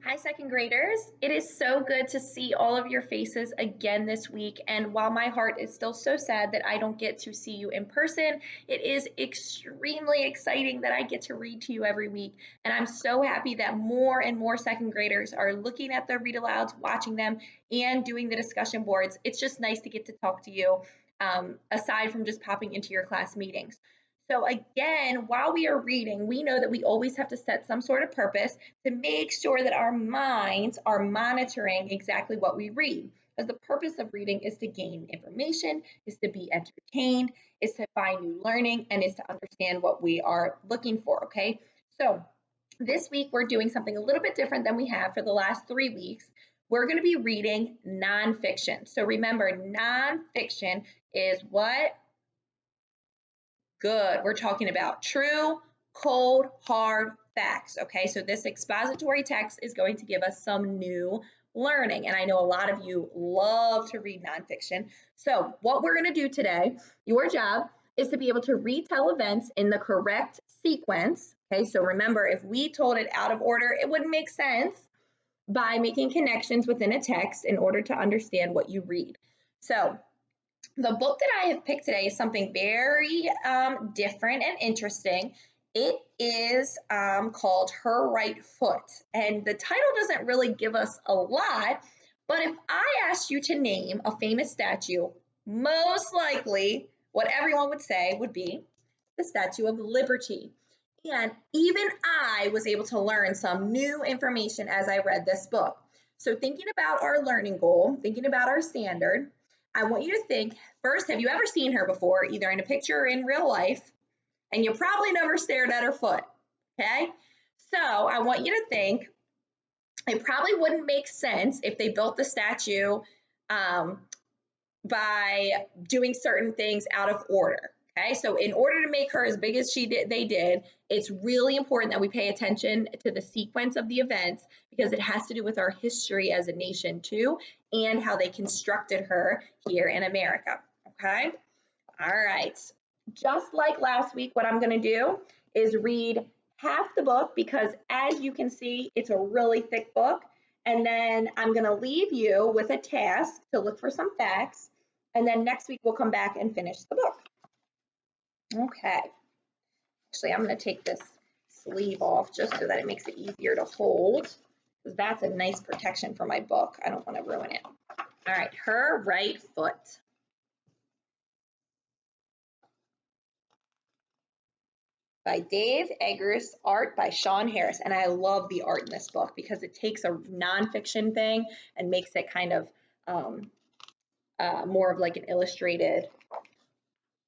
Hi, second graders. It is so good to see all of your faces again this week. And while my heart is still so sad that I don't get to see you in person, it is extremely exciting that I get to read to you every week. And I'm so happy that more and more second graders are looking at the read alouds, watching them, and doing the discussion boards. It's just nice to get to talk to you aside from just popping into your class meetings. So, again, while we are reading, we know that we always have to set some sort of purpose to make sure that our minds are monitoring exactly what we read. Because the purpose of reading is to gain information, is to be entertained, is to find new learning, and is to understand what we are looking for. Okay, so this week we're doing something a little bit different than we have for the last 3 weeks. We're going to be reading nonfiction. So remember, nonfiction is what? Good. We're talking about true, cold, hard facts. Okay, so this expository text is going to give us some new learning. And I know a lot of you love to read nonfiction. So, what we're going to do today, your job is to be able to retell events in the correct sequence. Okay, so remember, if we told it out of order, it wouldn't make sense by making connections within a text in order to understand what you read. So, the book that I have picked today is something very different and interesting. It is called Her Right Foot. And the title doesn't really give us a lot, but if I asked you to name a famous statue, most likely what everyone would say would be the Statue of Liberty. And even I was able to learn some new information as I read this book. So, thinking about our learning goal, thinking about our standard, I want you to think first, have you ever seen her before, either in a picture or in real life? And you probably never stared at her foot. Okay? So I want you to think it probably wouldn't make sense if they built the statue by doing certain things out of order. Okay, so in order to make her as big as they did, it's really important that we pay attention to the sequence of the events because it has to do with our history as a nation too, and how they constructed her here in America. Okay, all right. Just like last week, what I'm going to do is read half the book because, as you can see, it's a really thick book. And then I'm going to leave you with a task to look for some facts. And then next week, we'll come back and finish the book. Okay. Actually, I'm going to take this sleeve off just so that it makes it easier to hold, because that's a nice protection for my book. I don't want to ruin it. All right, Her Right Foot. By Dave Eggers, art by Sean Harris. And I love the art in this book because it takes a nonfiction thing and makes it kind of more of like an illustrated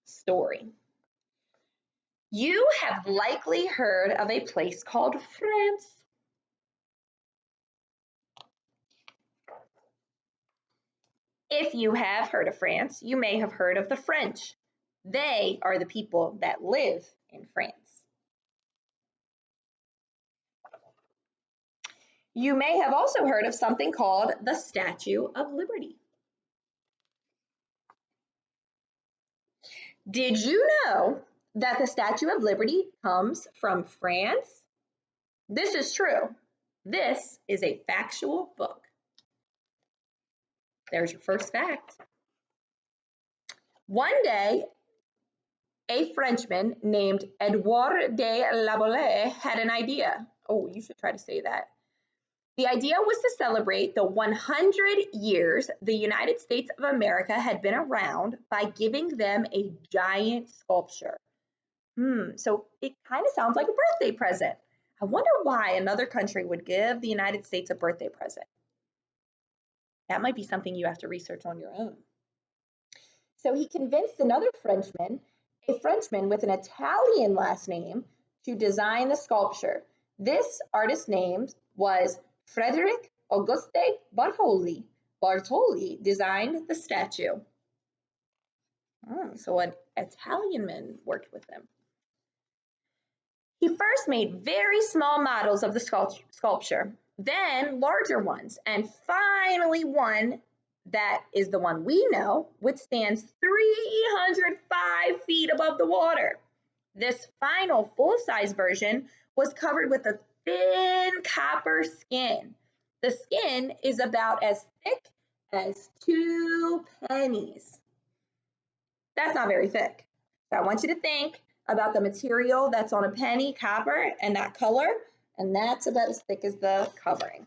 story. You have likely heard of a place called France. If you have heard of France, you may have heard of the French. They are the people that live in France. You may have also heard of something called the Statue of Liberty. Did you know that the Statue of Liberty comes from France? This is true. This is a factual book. There's your first fact. One day, a Frenchman named Edouard de la Boulaye had an idea. Oh, you should try to say that. The idea was to celebrate the 100 years the United States of America had been around by giving them a giant sculpture. So it kind of sounds like a birthday present. I wonder why another country would give the United States a birthday present. That might be something you have to research on your own. So he convinced another Frenchman, a Frenchman with an Italian last name, to design the sculpture. This artist's name was Frederick Auguste Bartoli. Bartoli designed the statue. So an Italian man worked with him. He first made very small models of the sculpture, then larger ones, and finally one that is the one we know, which stands 305 feet above the water. This final full-size version was covered with a thin copper skin. The skin is about as thick as 2 pennies. That's not very thick. So I want you to think about the material that's on a penny, copper, and that color, and that's about as thick as the covering.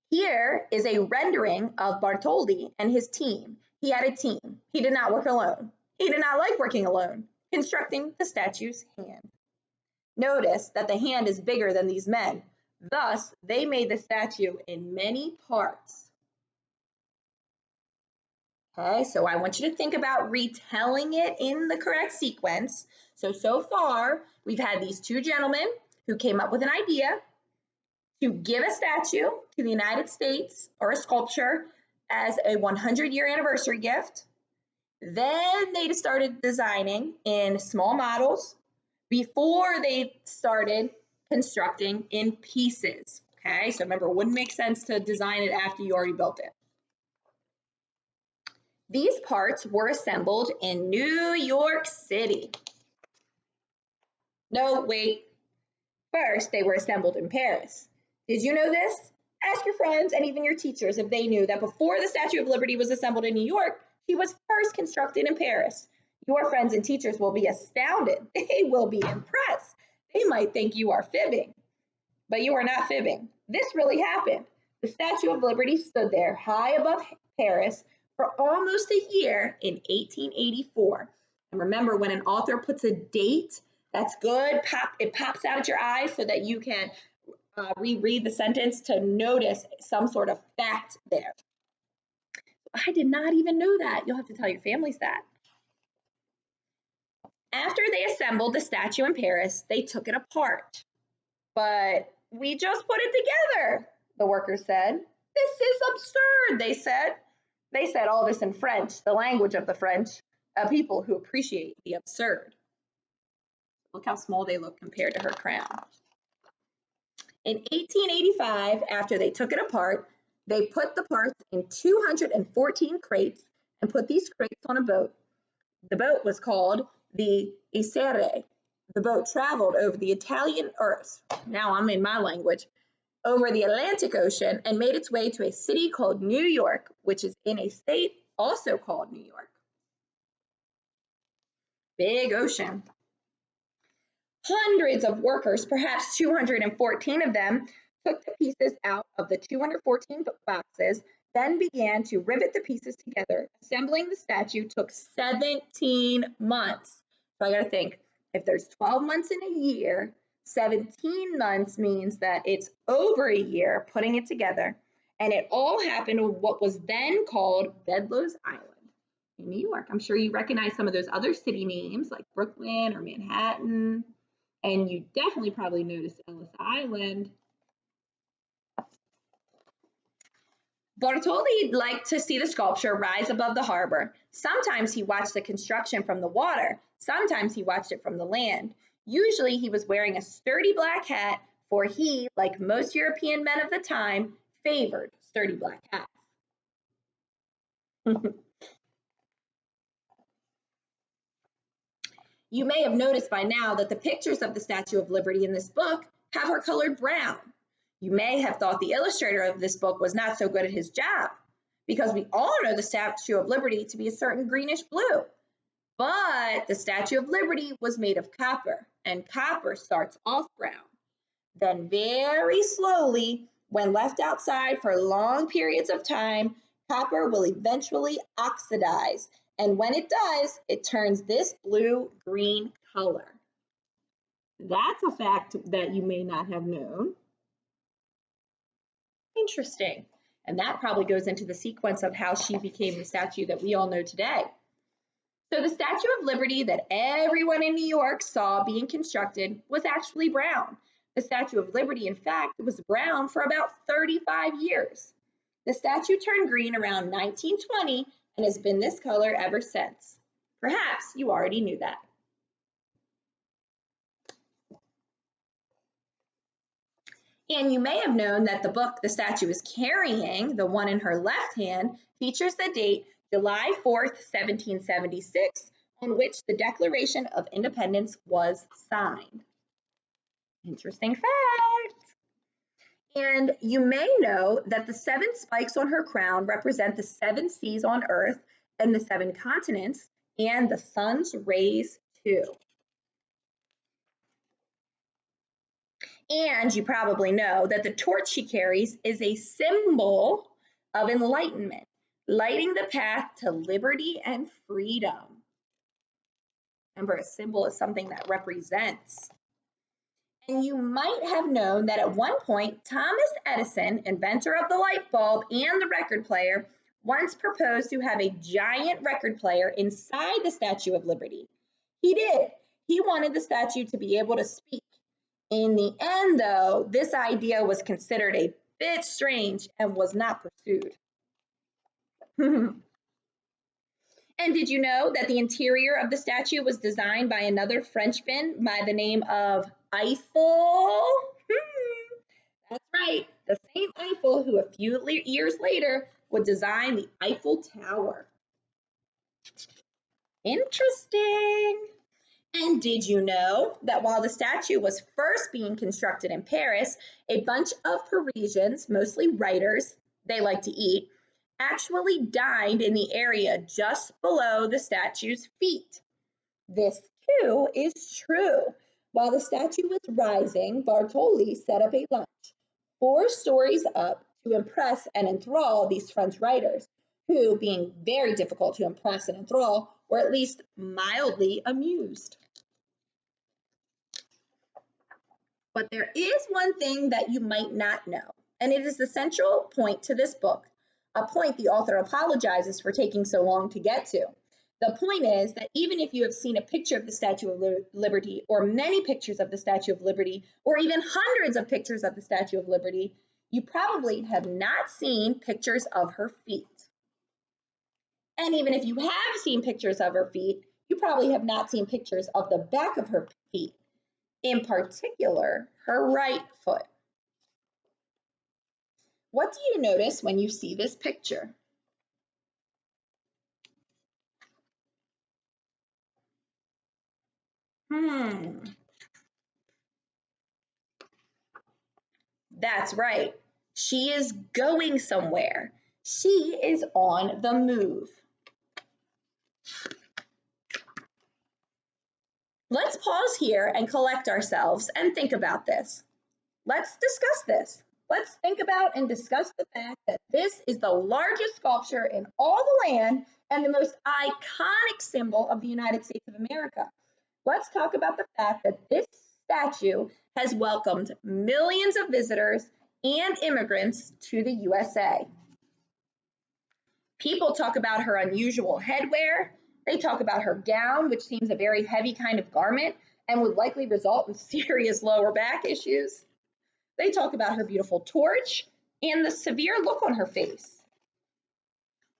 Here is a rendering of Bartholdi and his team. He had a team. He did not work alone. He did not like working alone, constructing the statue's hand. Notice that the hand is bigger than these men. Thus, they made the statue in many parts. Okay, so I want you to think about retelling it in the correct sequence. So far, we've had these two gentlemen who came up with an idea to give a statue to the United States or a sculpture as a 100-year anniversary gift. Then they started designing in small models before they started constructing in pieces. Okay, so remember, it wouldn't make sense to design it after you already built it. These parts were assembled in New York City. No, wait. First, they were assembled in Paris. Did you know this? Ask your friends and even your teachers if they knew that before the Statue of Liberty was assembled in New York, she was first constructed in Paris. Your friends and teachers will be astounded. They will be impressed. They might think you are fibbing, but you are not fibbing. This really happened. The Statue of Liberty stood there high above Paris for almost a year in 1884. And remember, when an author puts a date, that's good. It pops out at your eyes so that you can reread the sentence to notice some sort of fact there. I did not even know that. You'll have to tell your families that. After they assembled the statue in Paris, they took it apart. But we just put it together, the workers said. This is absurd, they said. They said all this in French, the language of the French, people who appreciate the absurd. Look how small they look compared to her crown. In 1885, after they took it apart, they put the parts in 214 crates and put these crates on a boat. The boat was called the Isere. The boat traveled over the now I'm in my language, over the Atlantic Ocean and made its way to a city called New York, which is in a state also called New York. Big ocean. Hundreds of workers, perhaps 214 of them, took the pieces out of the 214 boxes, then began to rivet the pieces together. Assembling the statue took 17 months. So I got to think, if there's 12 months in a year, 17 months means that it's over a year putting it together. And it all happened on what was then called Bedloes Island in New York. I'm sure you recognize some of those other city names like Brooklyn or Manhattan. And you definitely probably noticed Ellis Island. Bartholdi liked to see the sculpture rise above the harbor. Sometimes he watched the construction from the water. Sometimes he watched it from the land. Usually he was wearing a sturdy black hat, for he, like most European men of the time, favored sturdy black hats. You may have noticed by now that the pictures of the Statue of Liberty in this book have her colored brown. You may have thought the illustrator of this book was not so good at his job, because we all know the Statue of Liberty to be a certain greenish blue. But the Statue of Liberty was made of copper, and copper starts off brown. Then very slowly, when left outside for long periods of time, copper will eventually oxidize. And when it does, it turns this blue-green color. That's a fact that you may not have known. Interesting. And that probably goes into the sequence of how she became the statue that we all know today. So the Statue of Liberty that everyone in New York saw being constructed was actually brown. The Statue of Liberty, in fact, was brown for about 35 years. The statue turned green around 1920 and has been this color ever since. Perhaps you already knew that. And you may have known that the book the statue is carrying, the one in her left hand, features the date July 4th, 1776, on which the Declaration of Independence was signed. Interesting fact. And you may know that the 7 spikes on her crown represent the 7 seas on Earth and the 7 continents and the sun's rays too. And you probably know that the torch she carries is a symbol of enlightenment, lighting the path to liberty and freedom. Remember, a symbol is something that represents. And you might have known that at one point, Thomas Edison, inventor of the light bulb and the record player, once proposed to have a giant record player inside the Statue of Liberty. He did. He wanted the statue to be able to speak. In the end, though, this idea was considered a bit strange and was not pursued. And did you know that the interior of the statue was designed by another Frenchman by the name of Eiffel? That's right, the same Eiffel who a few years later would design the Eiffel Tower. Interesting. And did you know that while the statue was first being constructed in Paris, a bunch of Parisians, mostly writers, they like to eat, actually dined in the area just below the statue's feet? This too is true. While the statue was rising, Bartoli set up a lunch 4 stories up to impress and enthrall these French writers, who, being very difficult to impress and enthrall, were at least mildly amused. But there is one thing that you might not know, and it is the central point to this book, a point the author apologizes for taking so long to get to. The point is that even if you have seen a picture of the Statue of Liberty, or many pictures of the Statue of Liberty, or even hundreds of pictures of the Statue of Liberty, you probably have not seen pictures of her feet. And even if you have seen pictures of her feet, you probably have not seen pictures of the back of her feet. In particular, her right foot. What do you notice when you see this picture? That's right. She is going somewhere. She is on the move. Let's pause here and collect ourselves and think about this. Let's discuss this. Let's think about and discuss the fact that this is the largest sculpture in all the land and the most iconic symbol of the United States of America. Let's talk about the fact that this statue has welcomed millions of visitors and immigrants to the USA. People talk about her unusual headwear. They talk about her gown, which seems a very heavy kind of garment and would likely result in serious lower back issues. They talk about her beautiful torch and the severe look on her face.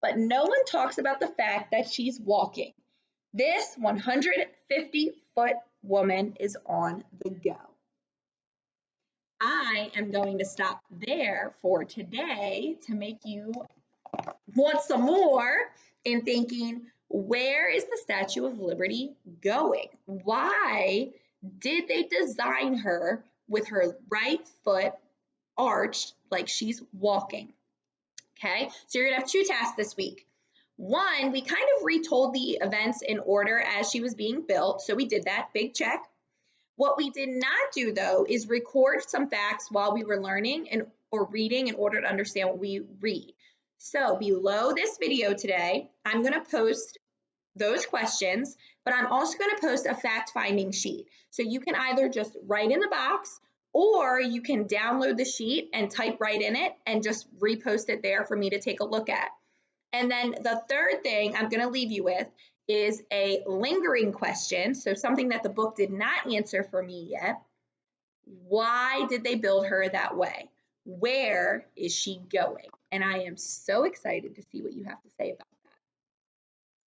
But no one talks about the fact that she's walking. This 150-foot woman is on the go. I am going to stop there for today to make you want some more in thinking, where is the Statue of Liberty going? Why did they design her with her right foot arched like she's walking? Okay, so you're gonna have 2 tasks this week. One, we kind of retold the events in order as she was being built, so we did that, big check. What we did not do, though, is record some facts while we were learning or reading in order to understand what we read. So below this video today, I'm going to post those questions, but I'm also going to post a fact-finding sheet. So you can either just write in the box, or you can download the sheet and type right in it and just repost it there for me to take a look at. And then the third thing I'm going to leave you with is a lingering question, so something that the book did not answer for me yet. Why did they build her that way? Where is she going? And I am so excited to see what you have to say about that.